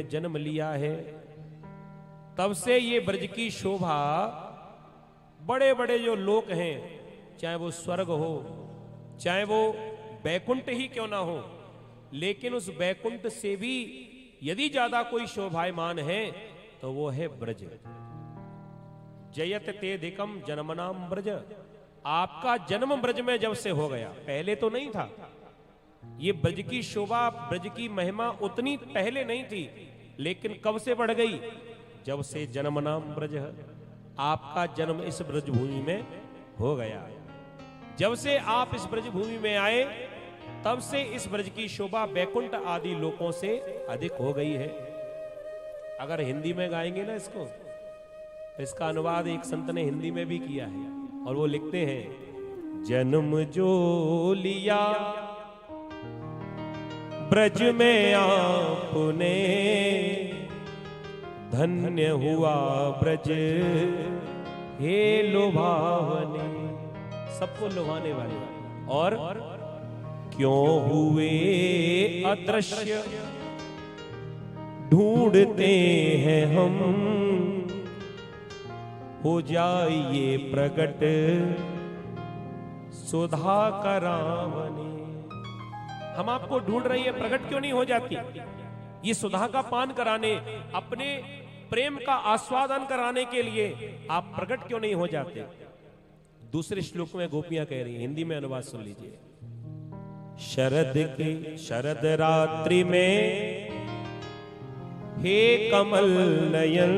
जन्म लिया है, तब से ये ब्रज की शोभा, बड़े बड़े जो लोक हैं, चाहे वो स्वर्ग हो, चाहे वो बैकुंठ ही क्यों ना हो, लेकिन उस बैकुंठ से भी यदि ज्यादा कोई शोभायमान है तो वो है ब्रज। जयत तेधिकम जन्मनाम ब्रज। आपका जन्म ब्रज में जब से हो गया, पहले तो नहीं था। ये ब्रज की शोभा, ब्रज की महिमा उतनी पहले नहीं थी, लेकिन कब से बढ़ गई? जब से जन्मनाम ब्रज, आपका जन्म इस ब्रज भूमि में हो गया। जब से आप इस ब्रज भूमि में आए, तब से इस ब्रज की शोभा बैकुंठ आदि लोकों से अधिक हो गई है। अगर हिंदी में गाएंगे ना इसको, तो इसका अनुवाद एक संत ने हिंदी में भी किया है, और वो लिखते हैं, जन्म जो लिया ब्रज में आपने, धन्य हुआ ब्रज हे लुभावने। सबको लुभाने वाले। और क्यों हुए अदृश्य ढूंढते हैं हम, हो जाइए प्रकट सुधा करावने। हम आपको ढूंढ रही है, प्रकट क्यों नहीं हो जाती? ये सुधा का पान कराने, अपने प्रेम का आस्वादन कराने के लिए आप प्रकट क्यों नहीं हो जाते? दूसरे श्लोक में गोपियां कह रही हैं, हिंदी में अनुवाद सुन लीजिए। शरद के शरद रात्रि में हे कमल नयन,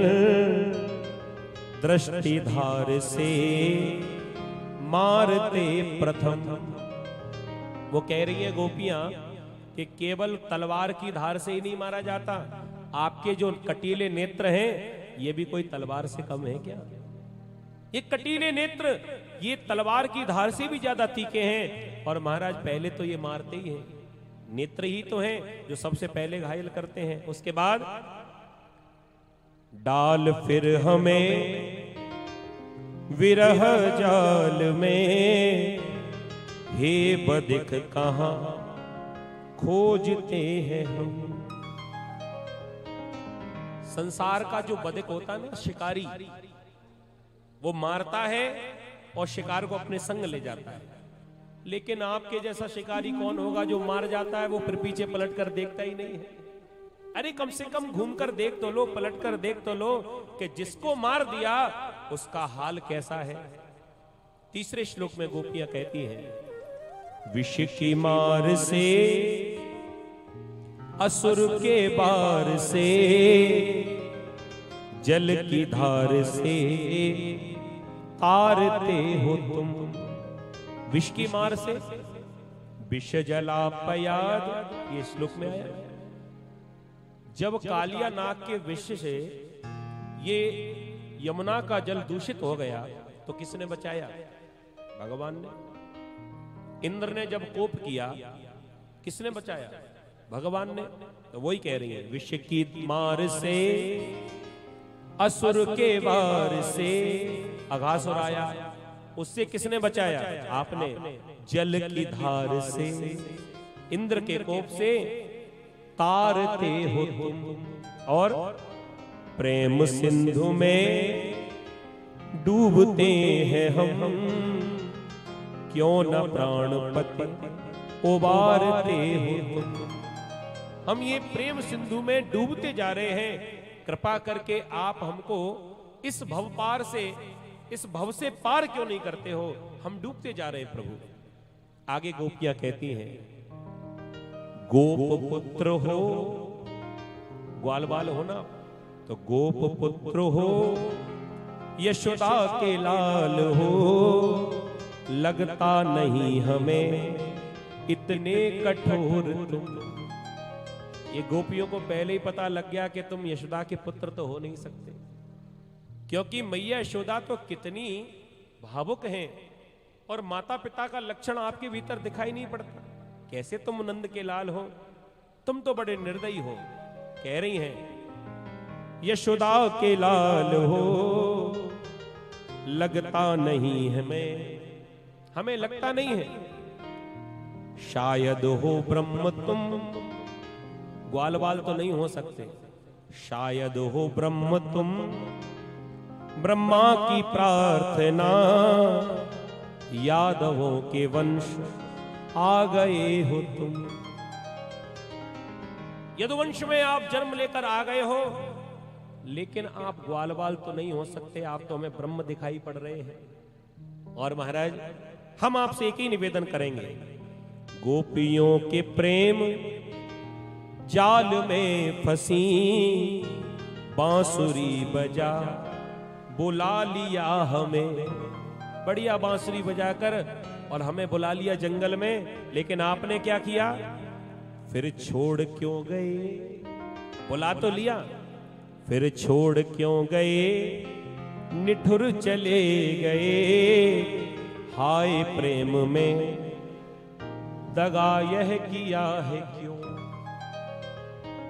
दृष्टि धार से मारते प्रथम। वो कह रही है गोपियां कि केवल तलवार की धार से ही नहीं मारा जाता, आपके जो कटीले नेत्र हैं, ये भी कोई तलवार से कम है क्या? ये कटीले नेत्र, ये तलवार की धार से भी ज्यादा तीखे हैं। और महाराज पहले तो ये मारते ही हैं, नेत्र ही तो हैं जो सबसे पहले घायल करते हैं। उसके बाद डाल फिर हमें विरह जाल में, हे बदिक कहां खोजते हैं हम। संसार का जो बदिक होता है ना, शिकारी, वो मारता है और शिकार को अपने संग ले जाता है। लेकिन आपके जैसा शिकारी कौन होगा जो मार जाता है, वो फिर पीछे पलट कर देखता ही नहीं है। अरे कम से कम घूम कर देख तो लो, पलट कर देख तो लो कि जिसको मार दिया उसका हाल कैसा है। तीसरे श्लोक में गोपियां कहती हैं, विष की मार से असुर के बार से, जल की धार से तारते हो तुम। विष की मार से, विष जलापयाद, ये श्लोक में आया। जब कालिया नाग के विष से ये यमुना का जल दूषित हो गया, तो किसने बचाया? भगवान ने। इंद्र ने जब कोप किया, किसने बचाया? भगवान ने। तो वही कह रही है, विष की मार से असुर के वार से, अघासुर आया, उससे किसने बचाया? आपने। जल की धार से, इंद्र के कोप से तारते हो तुम। और प्रेम सिंधु में डूबते हैं हम, क्यों न प्राणपति उबारते हो तुम। हम ये प्रेम सिंधु में डूबते जा रहे हैं, कृपा करके आप हमको इस भव पार से, इस भव से पार क्यों नहीं करते हो? हम डूबते जा रहे हैं प्रभु। आगे गोपियां कहती हैं, गोप पुत्र हो, ग्वाल बाल हो ना, तो गोप पुत्र हो, यशोदा के लाल हो, लगता नहीं हमें इतने कठोर तुम। ये गोपियों को पहले ही पता लग गया कि तुम यशोदा के पुत्र तो हो नहीं सकते, क्योंकि मैया यशोदा तो कितनी भावुक हैं, और माता पिता का लक्षण आपके भीतर दिखाई नहीं पड़ता। कैसे तुम नंद के लाल हो? तुम तो बड़े निर्दयी हो। कह रही हैं, यशोदा के लाल हो, लगता नहीं हमें लगता नहीं है। शायद हो ब्रह्म तुम, ग्वाल बाल तो नहीं हो सकते, शायद हो ब्रह्म तुम, ब्रह्मा की प्रार्थना, यादवों के वंश आ गए हो तुम। यदुवंश में आप जन्म लेकर आ गए हो, लेकिन आप ग्वाल बाल तो नहीं हो सकते, आप तो हमें ब्रह्म दिखाई पड़ रहे हैं। और महाराज हम आपसे एक ही निवेदन करेंगे, गोपियों के प्रेम जाल में फंसी, बांसुरी बजा बुला लिया हमें। बढ़िया बांसुरी बजाकर और हमें बुला लिया जंगल में, लेकिन आपने क्या किया? फिर छोड़ क्यों गए? बुला तो लिया, फिर छोड़ क्यों गए? निठुर चले गए, हाय प्रेम में दगा यह किया है क्यों?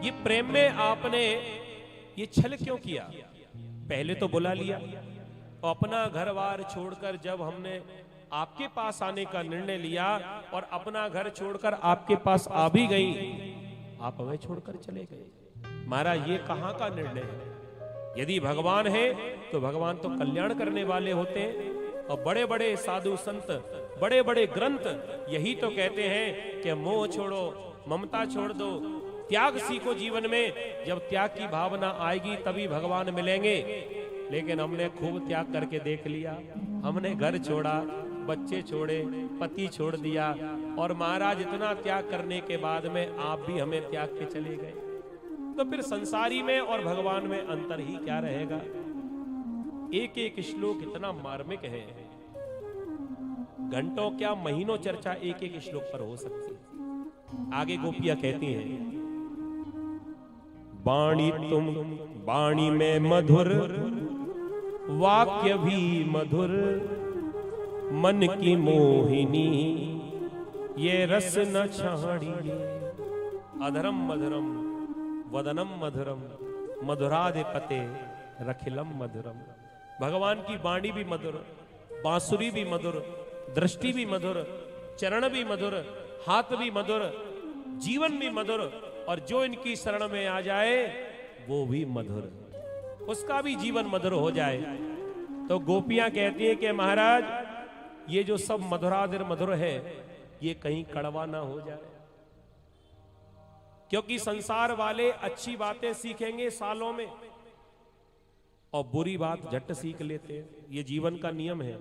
ये प्रेम में आपने ये छल क्यों किया? पहले तो बुला लिया और अपना घर बार छोड़कर जब हमने आपके पास आने का निर्णय लिया और अपना घर छोड़कर आपके पास आ भी गई, आप हमें छोड़कर चले गए। महाराज ये कहां का निर्णय है? यदि भगवान है तो भगवान तो कल्याण करने वाले होते हैं, और बड़े बड़े साधु संत, बड़े बड़े ग्रंथ यही तो कहते हैं कि मोह छोड़ो, ममता छोड़ दो, त्याग सीखो जीवन में। जब त्याग की भावना आएगी तभी भगवान मिलेंगे। लेकिन हमने खूब त्याग करके देख लिया, हमने घर छोड़ा, बच्चे छोड़े, पति छोड़ दिया, और महाराज इतना त्याग करने के बाद में आप भी हमें त्याग के चले गए। तो फिर संसारी में और भगवान में अंतर ही क्या रहेगा? एक एक श्लोक इतना मार्मिक है, घंटों क्या महीनों चर्चा एक एक श्लोक पर हो सकती है। आगे गोपियां कहती हैं, वाणी तुम वाणी में मधुर, वाक्य भी मधुर, मन की मोहिनी ये रस न छाड़िए। अधरम मधुरम वदनम मधुरम, मधुराधिपते रखिलम मधुरम। भगवान की वाणी भी मधुर, बांसुरी भी मधुर, दृष्टि भी मधुर, चरण भी मधुर, हाथ भी मधुर, जीवन भी मधुर, और जो इनकी शरण में आ जाए वो भी मधुर, उसका भी जीवन मधुर हो जाए। तो गोपियां कहती हैं कि महाराज ये जो सब मधुराधिर मधुर है, ये कहीं कड़वा ना हो जाए। क्योंकि संसार वाले अच्छी बातें सीखेंगे सालों में, और बुरी बात झट सीख लेते हैं। ये जीवन का नियम है।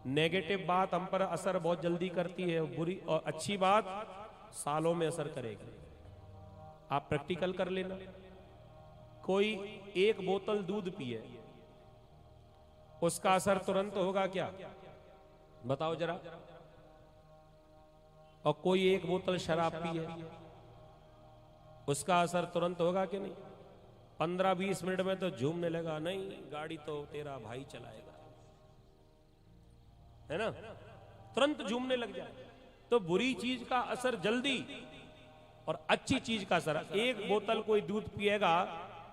नेगेटिव बात हम पर असर बहुत जल्दी करती है, बुरी और अच्छी बात सालों में असर करेगी। आप प्रैक्टिकल कर लेना। कोई एक बोतल दूध पिए, उसका असर तुरंत होगा क्या? बताओ जरा। और कोई एक बोतल शराब पिए, उसका असर तुरंत होगा कि नहीं? 15-20 मिनट में तो झूमने लगा, नहीं गाड़ी तो तेरा भाई चलाएगा, है ना, तुरंत झूमने लग जाए। तो बुरी चीज का असर जल्दी और अच्छी चीज का असर। एक बोतल कोई दूध पिएगा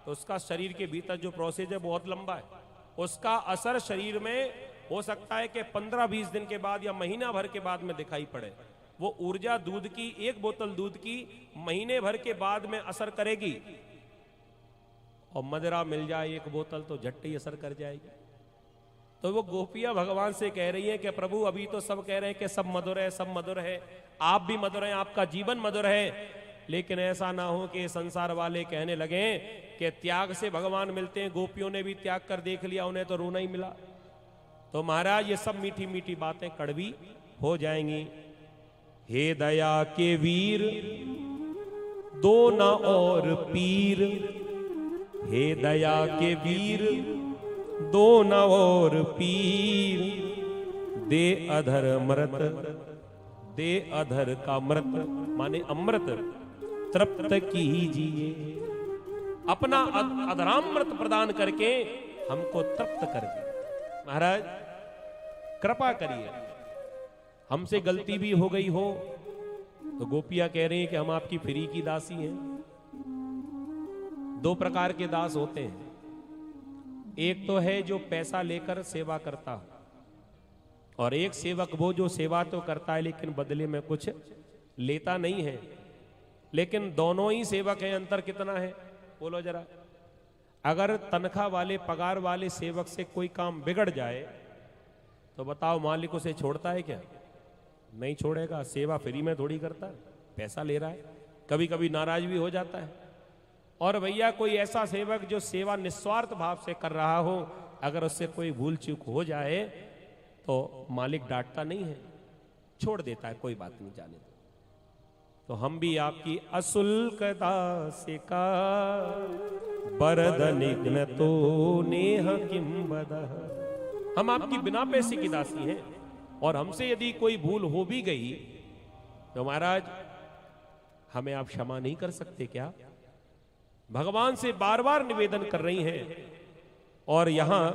तो उसका शरीर के भीतर जो प्रोसेस है बहुत लंबा है, उसका असर शरीर में हो सकता है कि 15-20 दिन के बाद या महीना भर के बाद में दिखाई पड़े। वो ऊर्जा दूध की, एक बोतल दूध की महीने भर के बाद में असर करेगी, और मदिरा मिल जाए एक बोतल तो झट ही असर कर जाएगी। तो वो गोपियां भगवान से कह रही हैं कि प्रभु अभी तो सब कह रहे हैं कि सब मधुर है, सब मधुर है, आप भी मधुर हैं, आपका जीवन मधुर है, लेकिन ऐसा ना हो कि संसार वाले कहने लगे कि त्याग से भगवान मिलते हैं। गोपियों ने भी त्याग कर देख लिया, उन्हें तो रोना ही मिला। तो महाराज ये सब मीठी मीठी बातें कड़वी हो जाएंगी। हे दया के वीर दो न और पीर, हे दया के वीर दो न और पीर, दे अधर मृत, दे अधर का मृत माने अमृत तृप्त कीजिए। अपना अधरामृत प्रदान करके हमको तृप्त कर दिए। महाराज कृपा करिए, हमसे गलती भी हो गई हो तो गोपियां कह रही हैं कि हम आपकी फ्री की दासी हैं। दो प्रकार के दास होते हैं, एक तो है जो पैसा लेकर सेवा करता है, और एक सेवक वो जो सेवा तो करता है लेकिन बदले में कुछ लेता नहीं है। लेकिन दोनों ही सेवक हैं, अंतर कितना है? बोलो जरा, अगर तनख्वाह वाले पगार वाले सेवक से कोई काम बिगड़ जाए तो बताओ मालिक उसे छोड़ता है क्या? नहीं छोड़ेगा। सेवा फ्री में थोड़ी करता है, पैसा ले रहा है। कभी कभी नाराज भी हो जाता है। और भैया कोई ऐसा सेवक जो सेवा निस्वार्थ भाव से कर रहा हो, अगर उससे कोई भूल चूक हो जाए तो मालिक डांटता नहीं है, छोड़ देता है, कोई बात नहीं, जाने दो। तो हम भी आपकी असुल्क दासी का बरदनिग्न तो नेह किम बदह, हम आपकी बिना पैसे की दासी हैं। और हमसे यदि कोई भूल हो भी गई तो महाराज हमें आप क्षमा नहीं कर सकते क्या? भगवान से बार बार निवेदन कर रही हैं। और यहां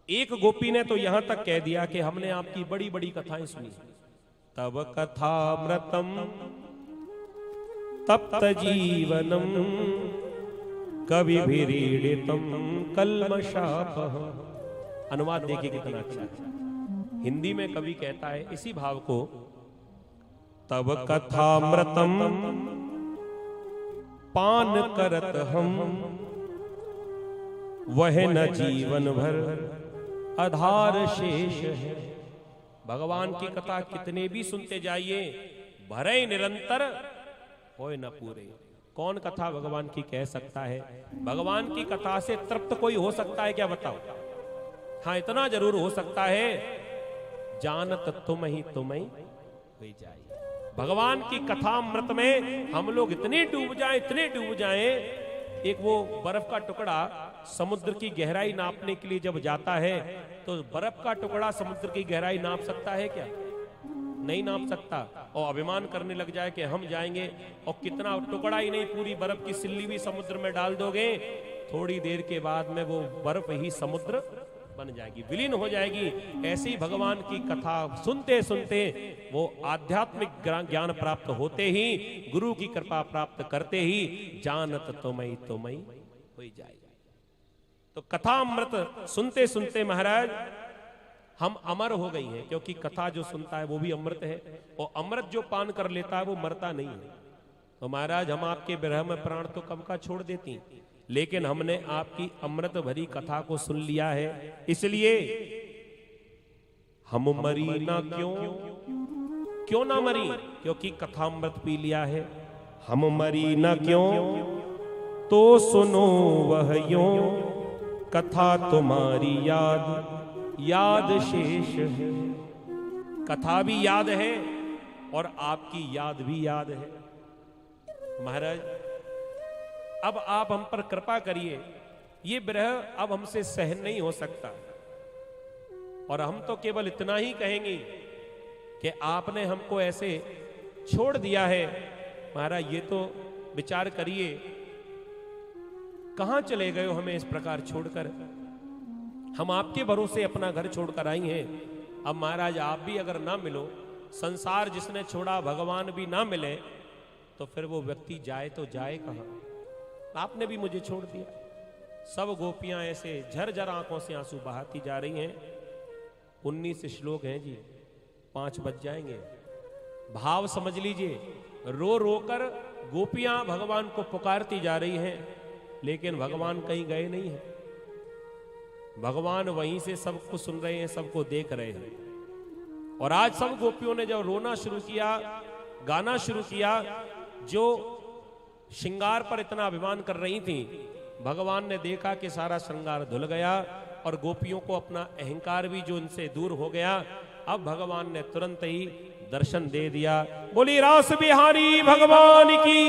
एक गोपी ने तो यहां तक कह दिया कि हमने आपकी बड़ी बड़ी कथाएं सुनी, तब कथामृतम तप्त जीवनम कविभिरीडितम कल्मषापः। अनुवाद देखिए कितना अच्छा है। हिंदी में कवि कहता है इसी भाव को, तब कथामृतम पान करत हम, वह न जीवन भर आधार शेष है। भगवान की कथा कितने भी सुनते जाइए, भरे निरंतर होए न पूरे। कौन कथा भगवान की कह सकता है? भगवान की कथा से तृप्त कोई हो सकता है क्या? बताओ। हाँ, इतना जरूर हो सकता है, जानत तुम ही हुई जाए। भगवान की कथामृत में हम लोग इतने डूब जाएं, इतने डूब जाएं। एक वो बर्फ का टुकड़ा समुद्र की गहराई नापने के लिए जब जाता है तो बर्फ का टुकड़ा समुद्र की गहराई नाप सकता है क्या? नहीं नाप सकता। और अभिमान करने लग जाए कि हम जाएंगे, और कितना टुकड़ा ही नहीं, पूरी बर्फ की सिल्ली भी समुद्र में डाल दोगे, थोड़ी देर के बाद में वो बर्फ ही समुद्र बन जाएगी, विलीन हो जाएगी। ऐसे ही भगवान की कथा सुनते सुनते वो आध्यात्मिक ज्ञान प्राप्त होते ही, गुरु की कृपा प्राप्त करते ही जानत तुमई हो जाए। तो कथामृत सुनते सुनते महाराज हम अमर हो गई हैं, क्योंकि कथा जो सुनता है वो भी अमृत है, और अमृत जो पान कर लेता है वो मरता नहीं है। तो महाराज हम आपके विरह में प्राण तो कब का छोड़ देती, लेकिन हमने आपकी अमृत भरी कथा को सुन लिया है, इसलिए हम मरी ना क्यों ना मरी, क्योंकि कथामृत पी लिया है। हम मरी ना क्यों, तो सुनो वह यूं, कथा तुम्हारी याद शेष है। कथा भी याद है और आपकी याद भी याद है। महाराज अब आप हम पर कृपा करिए, ये विरह अब हमसे सहन नहीं हो सकता, और हम तो केवल इतना ही कहेंगे कि आपने हमको ऐसे छोड़ दिया है। महाराज ये तो विचार करिए, कहां चले गए हो हमें इस प्रकार छोड़कर। हम आपके भरोसे अपना घर छोड़कर आई हैं। अब महाराज आप भी अगर ना मिलो, संसार जिसने छोड़ा भगवान भी ना मिले, तो फिर वो व्यक्ति जाए तो जाए कहां? आपने भी मुझे छोड़ दिया। सब गोपियां ऐसे झरझर आंखों से आंसू बहाती जा रही हैं। 19 श्लोक हैं जी, 5 बज जाएंगे। भाव समझ लीजिए, रो रो कर गोपियां भगवान को पुकारती जा रही हैं, लेकिन भगवान कहीं गए नहीं हैं। भगवान वहीं से सबको सुन रहे हैं, सबको देख रहे हैं। और आज सब गोपियों ने जब रोना शुरू किया, गाना शुरू किया, जो श्रृंगार पर इतना अभिमान कर रही थी, भगवान ने देखा कि सारा श्रृंगार धुल गया और गोपियों को अपना अहंकार भी जो उनसे दूर हो गया। अब भगवान ने तुरंत ही दर्शन दे दिया। बोली रास बिहारी भगवान की।